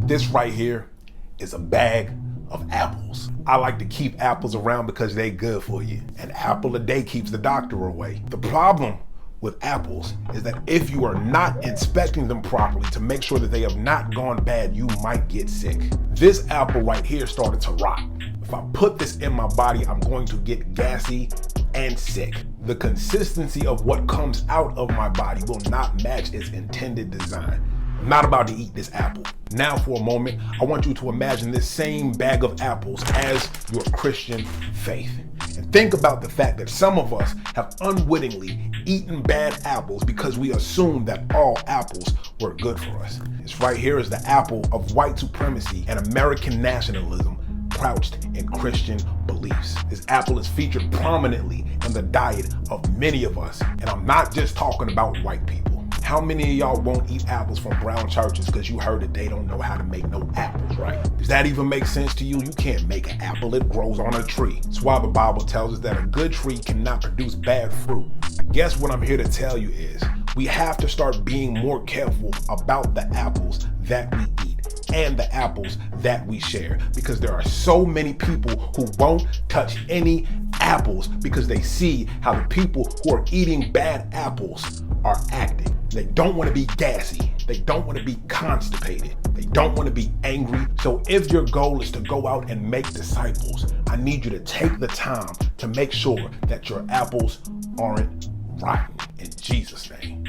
This right here is a bag of apples. I like to keep apples around because they good for you. An apple a day keeps the doctor away. The problem with apples is that if you are not inspecting them properly to make sure that they have not gone bad, you might get sick. This apple right here started to rot. If I put this in my body, I'm going to get gassy and sick. The consistency of what comes out of my body will not match its intended design. I'm not about to eat this apple. Now for a moment, I want you to imagine this same bag of apples as your Christian faith. And think about the fact that some of us have unwittingly eaten bad apples because we assume that all apples were good for us. This right here is the apple of white supremacy and American nationalism crouched in Christian beliefs. This apple is featured prominently in the diet of many of us. And I'm not just talking about white people. How many of y'all won't eat apples from brown churches because you heard that they don't know how to make no apples, right? Does that even make sense to you? You can't make an apple, it grows on a tree. That's why the Bible tells us that a good tree cannot produce bad fruit. I guess what I'm here to tell you is we have to start being more careful about the apples that we eat and the apples that we share, because there are so many people who won't touch any apples because they see how the people who are eating bad apples are acting. They don't want to be gassy. They don't want to be constipated. They don't want to be angry. So if your goal is to go out and make disciples, I need you to take the time to make sure that your apples aren't rotten. In Jesus' name,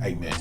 amen.